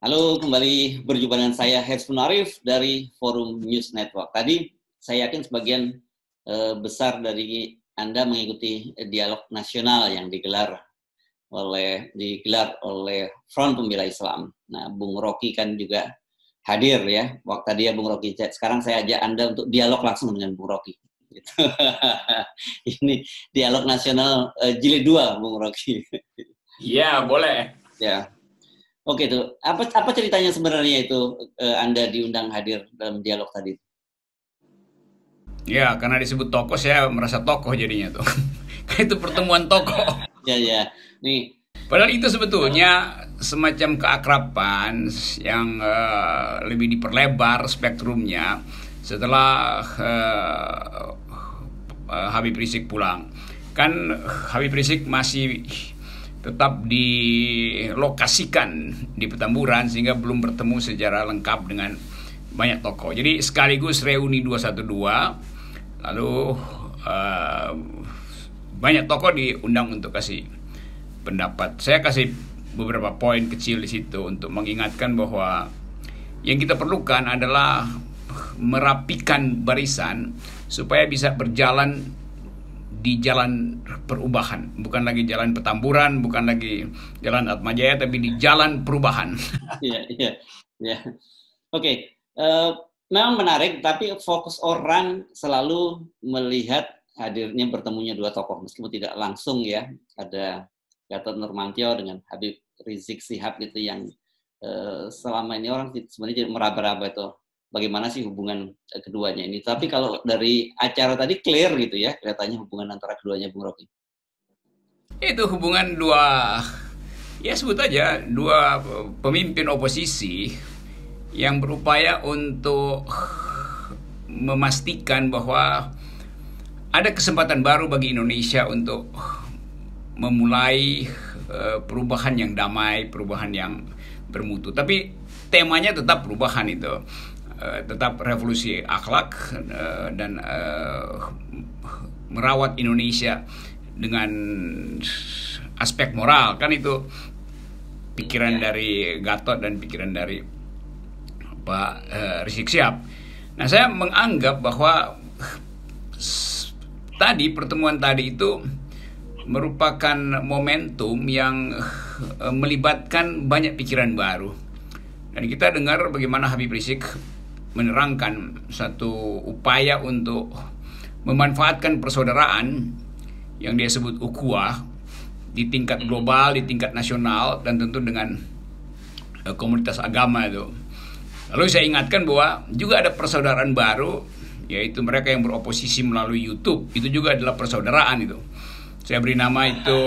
Halo, kembali berjumpa dengan saya Herzfun Arif dari Forum News Network. Tadi saya yakin sebagian besar dari Anda mengikuti dialog nasional yang digelar oleh Front Pembela Islam. Nah, Bung Rocky kan juga hadir ya. Waktu tadi ya Bung Rocky. Sekarang saya ajak Anda untuk dialog langsung dengan Bung Rocky. Ini dialog nasional jilid 2, Bung Rocky. Iya, boleh. Ya. Oke tuh, apa ceritanya sebenarnya itu Anda diundang hadir dalam dialog tadi? Ya, karena disebut tokoh, saya merasa tokoh jadinya tuh. Kayak itu pertemuan tokoh. Ya, nih. Padahal itu sebetulnya semacam keakraban yang lebih diperlebar spektrumnya setelah Habib Rizik pulang. Kan Habib Rizik masih tetap dilokasikan di Petamburan sehingga belum bertemu secara lengkap dengan banyak tokoh. Jadi sekaligus reuni 212, lalu banyak tokoh diundang untuk kasih pendapat. Saya kasih beberapa poin kecil di situ untuk mengingatkan bahwa yang kita perlukan adalah merapikan barisan supaya bisa berjalan di jalan perubahan, bukan lagi jalan Petamburan, bukan lagi jalan Atmajaya, tapi di jalan perubahan. Iya. Oke, memang menarik, tapi fokus orang selalu melihat hadirnya bertemunya dua tokoh, meskipun tidak langsung ya. Ada Gatot Nurmantio dengan Habib Rizik Syihab gitu yang selama ini orang sebenarnya meraba-raba itu bagaimana sih hubungan keduanya ini. Tapi kalau dari acara tadi clear gitu ya, kelihatannya hubungan antara keduanya, Bung Rocky. Itu hubungan ya sebut aja, dua pemimpin oposisi yang berupaya untuk memastikan bahwa ada kesempatan baru bagi Indonesia untuk memulai perubahan yang damai, perubahan yang bermutu. Tapi temanya tetap perubahan itu. Tetap revolusi akhlak dan merawat Indonesia dengan aspek moral, kan itu pikiran dari Gatot dan pikiran dari Pak Rizik Syihab. Nah, saya menganggap bahwa pertemuan tadi itu merupakan momentum yang melibatkan banyak pikiran baru. Dan kita dengar bagaimana Habib Rizik menerangkan satu upaya untuk memanfaatkan persaudaraan yang dia sebut ukhuwah di tingkat global, di tingkat nasional, dan tentu dengan komunitas agama itu. Lalu saya ingatkan bahwa juga ada persaudaraan baru, yaitu mereka yang beroposisi melalui YouTube. Itu juga adalah persaudaraan itu. Saya beri nama itu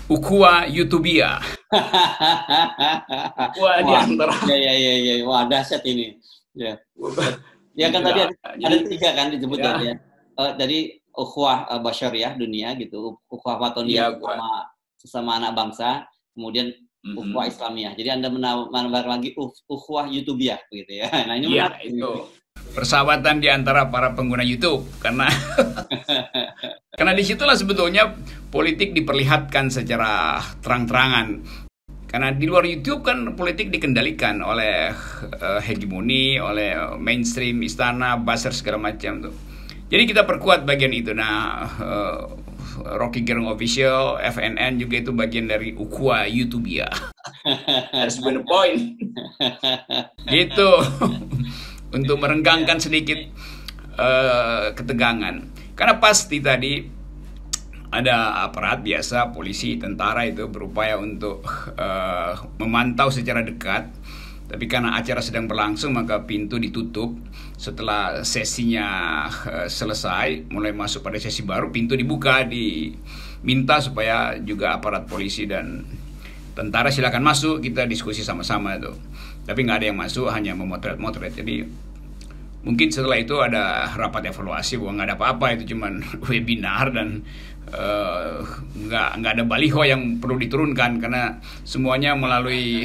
ukhuwah YouTubia. Wah, di antara. Ya. Wah, dahsyat ini. Ya kan tadi ada 3 kan disebut ya. Jadi ukhuwah basyariah dunia gitu, ukhuwah watoniyah sesama anak bangsa, kemudian ukhuwah Islamiyah. Jadi Anda menambah lagi ukhuwah YouTubia begitu ya. Nah, ini menarik itu. Persahabatan di antara para pengguna YouTube, karena disitulah sebetulnya politik diperlihatkan secara terang-terangan. Karena di luar YouTube kan politik dikendalikan oleh hegemoni, oleh mainstream, istana, buzzer segala macam tuh. Jadi kita perkuat bagian itu. Nah, Rocky Gerung Official, FNN juga itu bagian dari ukhuwah YouTubia. That's the point. Gitu. Untuk merenggangkan sedikit ketegangan. Karena pasti tadi ada aparat biasa, polisi, tentara itu berupaya untuk memantau secara dekat. Tapi karena acara sedang berlangsung, maka pintu ditutup. Setelah sesinya selesai, mulai masuk pada sesi baru, pintu dibuka, diminta supaya juga aparat polisi dan tentara silakan masuk, kita diskusi sama-sama itu. Tapi nggak ada yang masuk, hanya memotret-motret. Jadi mungkin setelah itu ada rapat evaluasi bahwa nggak ada apa-apa, itu cuman webinar dan nggak ada baliho yang perlu diturunkan karena semuanya melalui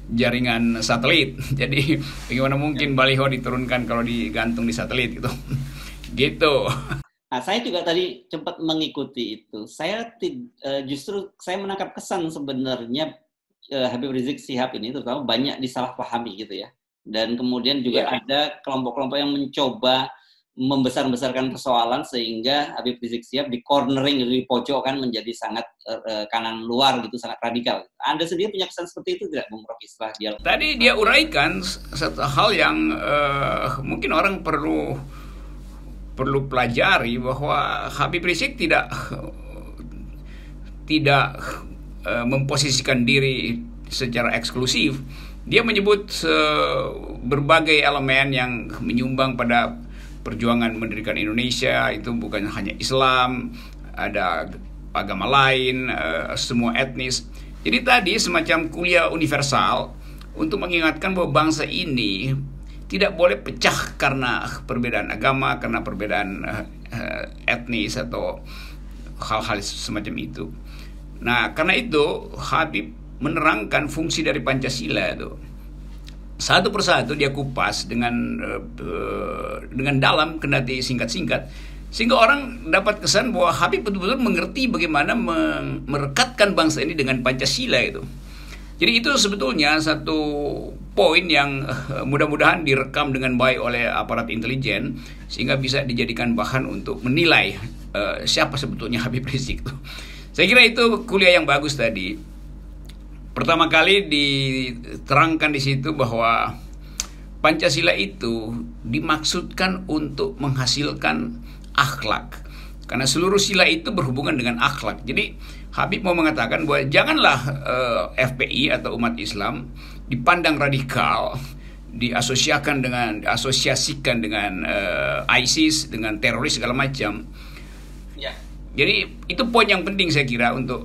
jaringan satelit. Jadi bagaimana mungkin baliho diturunkan kalau digantung di satelit gitu. Gitu. Nah, saya juga tadi sempat mengikuti itu. Justru saya menangkap kesan sebenarnya Habib Rizik Syihab ini terutama banyak disalahpahami gitu ya. Dan kemudian juga ada kelompok-kelompok yang mencoba membesar-besarkan persoalan sehingga Habib Rizik Syihab di cornering, di pojokkan menjadi sangat kanan luar gitu, sangat radikal. Anda sendiri punya kesan seperti itu tidak, Bung Rocky, setelah dia? Tadi dia uraikan satu hal yang mungkin orang perlu pelajari, bahwa Habib Rizik tidak memposisikan diri secara eksklusif. Dia menyebut berbagai elemen yang menyumbang pada perjuangan mendirikan Indonesia. Itu bukan hanya Islam, ada agama lain, semua etnis. Jadi tadi semacam kuliah universal untuk mengingatkan bahwa bangsa ini tidak boleh pecah karena perbedaan agama, karena perbedaan etnis atau hal-hal semacam itu. Nah, karena itu Habib menerangkan fungsi dari Pancasila itu. Satu persatu dia kupas dengan dalam, kendati singkat-singkat, sehingga orang dapat kesan bahwa Habib betul-betul mengerti bagaimana merekatkan bangsa ini dengan Pancasila itu. Jadi itu sebetulnya satu poin yang mudah-mudahan direkam dengan baik oleh aparat intelijen, sehingga bisa dijadikan bahan untuk menilai siapa sebetulnya Habib Rizik itu. Saya kira itu kuliah yang bagus tadi. Pertama kali diterangkan di situ bahwa Pancasila itu dimaksudkan untuk menghasilkan akhlak. Karena seluruh sila itu berhubungan dengan akhlak. Jadi Habib mau mengatakan bahwa janganlah FPI atau umat Islam dipandang radikal, diasosiasikan dengan ISIS, dengan teroris segala macam. Ya. Jadi itu poin yang penting saya kira untuk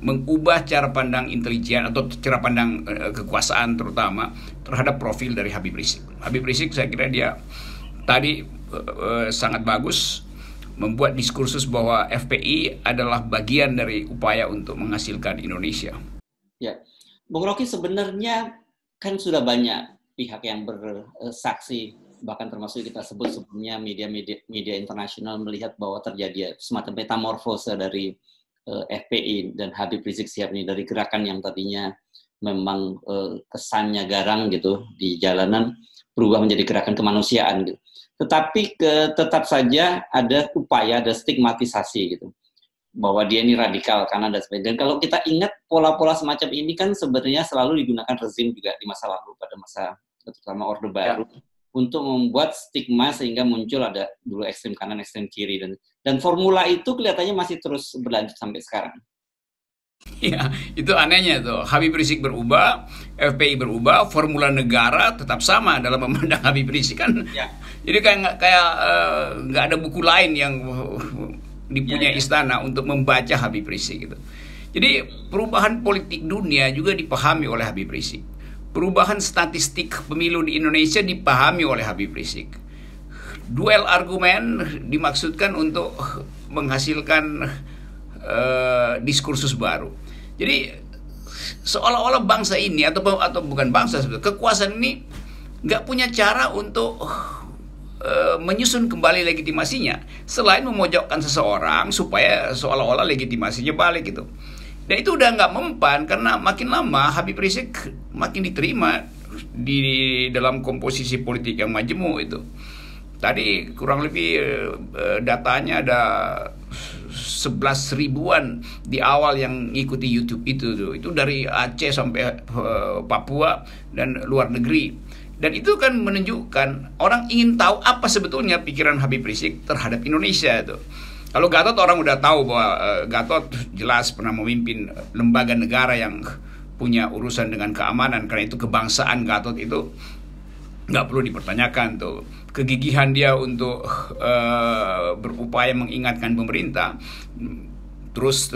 mengubah cara pandang intelijen atau cara pandang kekuasaan terutama terhadap profil dari Habib Rizik. Habib Rizik saya kira dia tadi sangat bagus membuat diskursus bahwa FPI adalah bagian dari upaya untuk menghasilkan Indonesia. Ya, Bung Rocky, sebenarnya kan sudah banyak pihak yang bersaksi, bahkan termasuk kita sebut sebelumnya media internasional melihat bahwa terjadi semacam metamorfose dari FPI dan Habib Rizik Syihab ini, dari gerakan yang tadinya memang kesannya garang gitu di jalanan berubah menjadi gerakan kemanusiaan gitu. Tetapi tetap saja ada upaya, ada stigmatisasi gitu, bahwa dia ini radikal kanan dan sebagainya. Dan kalau kita ingat pola-pola semacam ini kan sebenarnya selalu digunakan rezim juga di masa lalu, pada masa terutama Orde Baru, untuk membuat stigma sehingga muncul ada dulu ekstrem kanan, ekstrem kiri, dan formula itu kelihatannya masih terus berlanjut sampai sekarang. Ya, itu anehnya tuh. Habib Rizik berubah, FPI berubah, formula negara tetap sama dalam memandang Habib Rizik kan. Ya. Jadi kayak nggak ada buku lain yang dipunyai istana untuk membaca Habib Rizik gitu. Jadi perubahan politik dunia juga dipahami oleh Habib Rizik. Perubahan statistik pemilu di Indonesia dipahami oleh Habib Rizik. Duel argumen dimaksudkan untuk menghasilkan diskursus baru. Jadi seolah-olah bangsa ini atau bukan bangsa sebetulnya, kekuasaan ini nggak punya cara untuk menyusun kembali legitimasinya selain memojokkan seseorang supaya seolah-olah legitimasinya balik gitu. Dan itu udah nggak mempan, karena makin lama Habib Rizik makin diterima di dalam komposisi politik yang majemuk itu. Tadi kurang lebih datanya ada 11 ribuan di awal yang ngikuti YouTube itu dari Aceh sampai Papua dan luar negeri. Dan itu kan menunjukkan orang ingin tahu apa sebetulnya pikiran Habib Rizik terhadap Indonesia itu. Kalau Gatot orang udah tahu bahwa Gatot jelas pernah memimpin lembaga negara yang punya urusan dengan keamanan, karena itu kebangsaan Gatot itu nggak perlu dipertanyakan tuh. Kegigihan dia untuk berupaya mengingatkan pemerintah, terus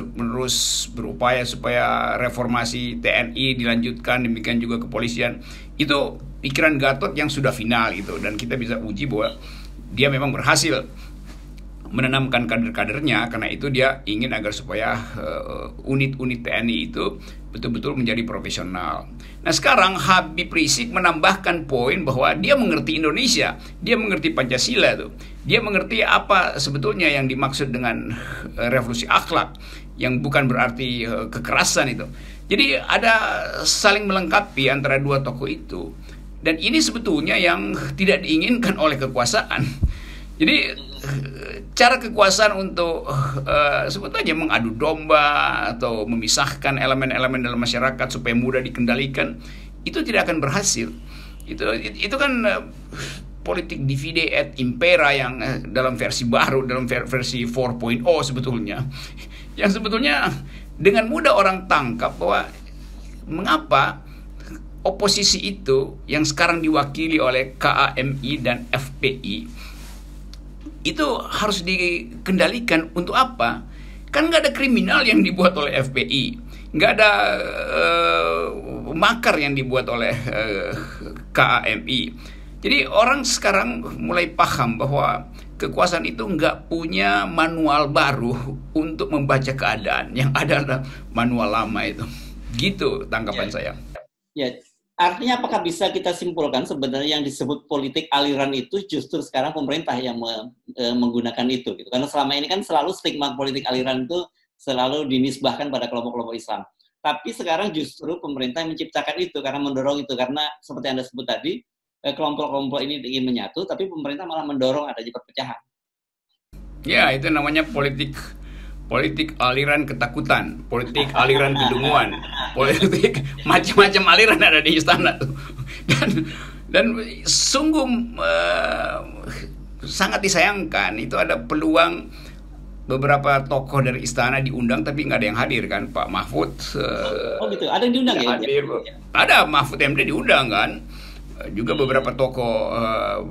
berupaya supaya reformasi TNI dilanjutkan, demikian juga kepolisian, itu pikiran Gatot yang sudah final gitu. Dan kita bisa uji bahwa dia memang berhasil menanamkan kader-kadernya, karena itu dia ingin agar supaya unit-unit TNI itu betul-betul menjadi profesional. Nah sekarang Habib Rizik menambahkan poin bahwa dia mengerti Indonesia, dia mengerti Pancasila tuh, dia mengerti apa sebetulnya yang dimaksud dengan revolusi akhlak, yang bukan berarti kekerasan itu. Jadi ada saling melengkapi antara dua tokoh itu. Dan ini sebetulnya yang tidak diinginkan oleh kekuasaan. Jadi cara kekuasaan untuk sebetulnya mengadu domba atau memisahkan elemen-elemen dalam masyarakat supaya mudah dikendalikan, itu tidak akan berhasil. Itu kan politik divide et impera yang dalam versi baru, dalam versi 4.0 sebetulnya. Yang sebetulnya dengan mudah orang tangkap bahwa mengapa oposisi itu yang sekarang diwakili oleh KAMI dan FPI itu harus dikendalikan untuk apa? Kan nggak ada kriminal yang dibuat oleh FPI, nggak ada makar yang dibuat oleh KAMI. Jadi orang sekarang mulai paham bahwa kekuasaan itu nggak punya manual baru untuk membaca keadaan, yang ada adalah manual lama itu. Gitu tanggapan saya. Ya, artinya apakah bisa kita simpulkan sebenarnya yang disebut politik aliran itu justru sekarang pemerintah yang menggunakan itu, gitu. Karena selama ini kan selalu stigma politik aliran itu selalu dinisbahkan pada kelompok-kelompok Islam. Tapi sekarang justru pemerintah yang menciptakan itu karena mendorong itu, karena seperti Anda sebut tadi, kelompok-kelompok ini ingin menyatu, tapi pemerintah malah mendorong adanya perpecahan. Ya, itu namanya politik aliran ketakutan, politik aliran kedunguan, politik macam-macam aliran ada di istana tuh. Dan sungguh sangat disayangkan itu ada peluang beberapa tokoh dari istana diundang tapi nggak ada yang hadir kan. Pak Mahfud oh gitu, ada yang diundang ya? Hadir. Ada Mahfud MD diundang kan. Juga beberapa tokoh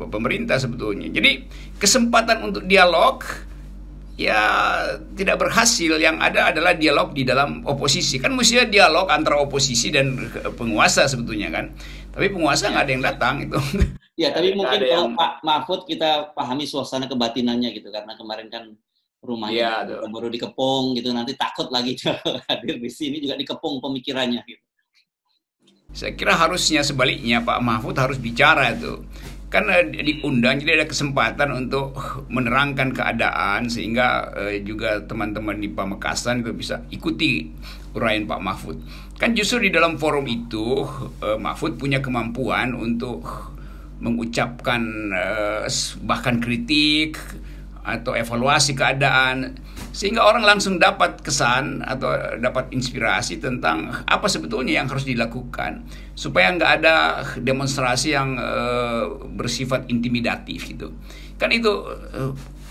pemerintah sebetulnya. Jadi kesempatan untuk dialog ya tidak berhasil. Yang ada adalah dialog di dalam oposisi. Kan mestinya dialog antara oposisi dan penguasa sebetulnya kan. Tapi penguasa nggak ada yang datang itu. Ya, tapi mungkin kalau Pak Mahfud kita pahami suasana kebatinannya gitu, karena kemarin kan rumahnya baru dikepung gitu, nanti takut lagi hadir di sini juga dikepung pemikirannya gitu. Saya kira harusnya sebaliknya, Pak Mahfud harus bicara itu. Kan diundang, jadi ada kesempatan untuk menerangkan keadaan sehingga juga teman-teman di Pamekasan itu bisa ikuti uraian Pak Mahfud. Kan justru di dalam forum itu Mahfud punya kemampuan untuk mengucapkan bahkan kritik atau evaluasi keadaan, sehingga orang langsung dapat kesan atau dapat inspirasi tentang apa sebetulnya yang harus dilakukan supaya nggak ada demonstrasi yang bersifat intimidatif gitu. Kan itu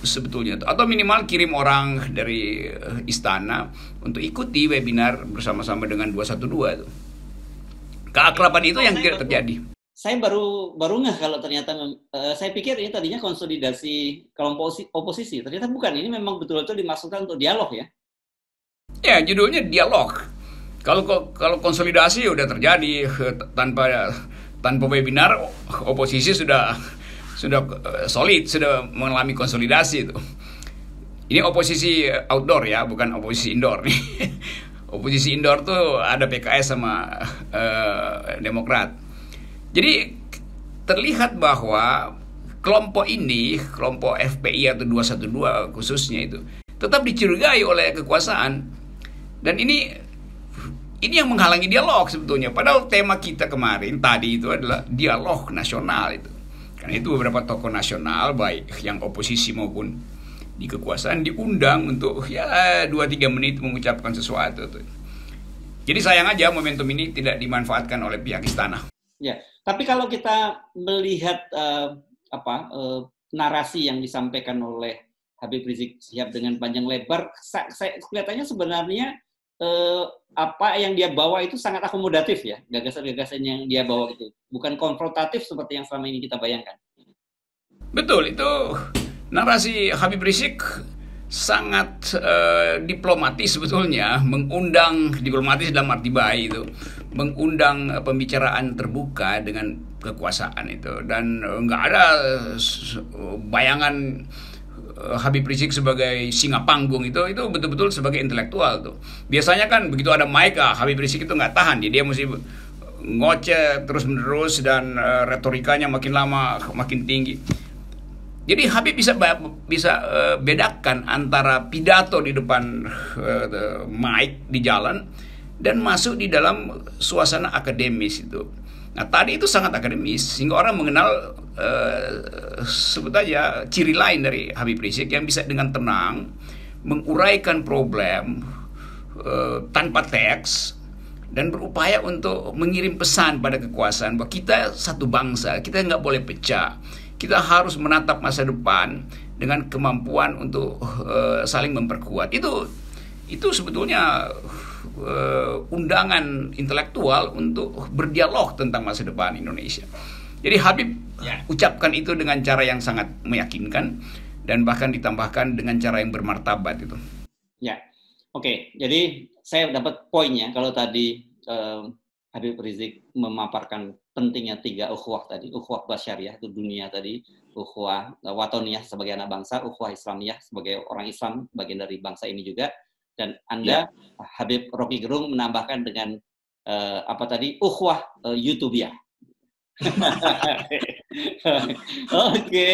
sebetulnya, atau minimal kirim orang dari istana untuk ikuti webinar bersama-sama dengan 212 itu. Keakraban itu yang tidak terjadi. Saya baru ngeh kalau ternyata saya pikir ini tadinya konsolidasi kelompok oposisi, ternyata bukan. Ini memang betul-betul dimaksudkan untuk dialog ya? Ya, judulnya dialog. Kalau konsolidasi udah terjadi tanpa webinar, oposisi sudah solid, sudah mengalami konsolidasi itu. Ini oposisi outdoor ya, bukan oposisi indoor nih. Oposisi indoor tuh ada PKS sama Demokrat. Jadi terlihat bahwa kelompok ini, kelompok FPI atau 212 khususnya itu, tetap dicurigai oleh kekuasaan. Dan ini yang menghalangi dialog sebetulnya. Padahal tema kita kemarin tadi itu adalah dialog nasional itu. Karena itu beberapa tokoh nasional, baik yang oposisi maupun di kekuasaan, diundang untuk ya 2-3 menit mengucapkan sesuatu tuh. Jadi sayang aja momentum ini tidak dimanfaatkan oleh pihak istana. Ya, tapi kalau kita melihat narasi yang disampaikan oleh Habib Rizik Syihab dengan panjang lebar, saya kelihatannya sebenarnya apa yang dia bawa itu sangat akomodatif ya, gagasan-gagasan yang dia bawa itu bukan konfrontatif seperti yang selama ini kita bayangkan. Betul, itu narasi Habib Rizik sangat diplomatis sebetulnya, mengundang diplomatis dalam arti baik itu, mengundang pembicaraan terbuka dengan kekuasaan itu, dan nggak ada bayangan Habib Rizik sebagai singa panggung itu betul-betul sebagai intelektual tuh. Biasanya kan begitu ada mic, Habib Rizik itu nggak tahan, dia mesti ngoceh terus-menerus dan retorikanya makin lama makin tinggi. Jadi Habib bisa bedakan antara pidato di depan mic di jalan dan masuk di dalam suasana akademis itu. Nah, tadi itu sangat akademis sehingga orang mengenal sebut aja ciri lain dari Habib Rizik yang bisa dengan tenang menguraikan problem tanpa teks dan berupaya untuk mengirim pesan pada kekuasaan bahwa kita satu bangsa, kita nggak boleh pecah, kita harus menatap masa depan dengan kemampuan untuk saling memperkuat. Itu sebetulnya undangan intelektual untuk berdialog tentang masa depan Indonesia. Jadi Habib ucapkan itu dengan cara yang sangat meyakinkan dan bahkan ditambahkan dengan cara yang bermartabat itu. Ya, oke. Jadi saya dapat poinnya kalau tadi Habib Rizik memaparkan pentingnya 3 ukhuwah tadi, ukhuwah basyariah itu dunia tadi, ukhuwah watoniyah sebagai anak bangsa, ukhuwah islamiyah sebagai orang Islam bagian dari bangsa ini juga, dan Anda Habib Rocky Gerung menambahkan dengan apa tadi, ukhuwah YouTubiah. Oke.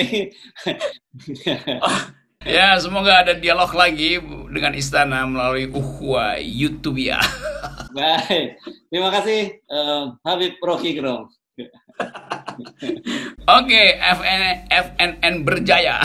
Ya, semoga ada dialog lagi dengan Istana melalui ukhuwah YouTubiah. Baik, terima kasih Habib Rocky Gerung. Oke, FNN berjaya.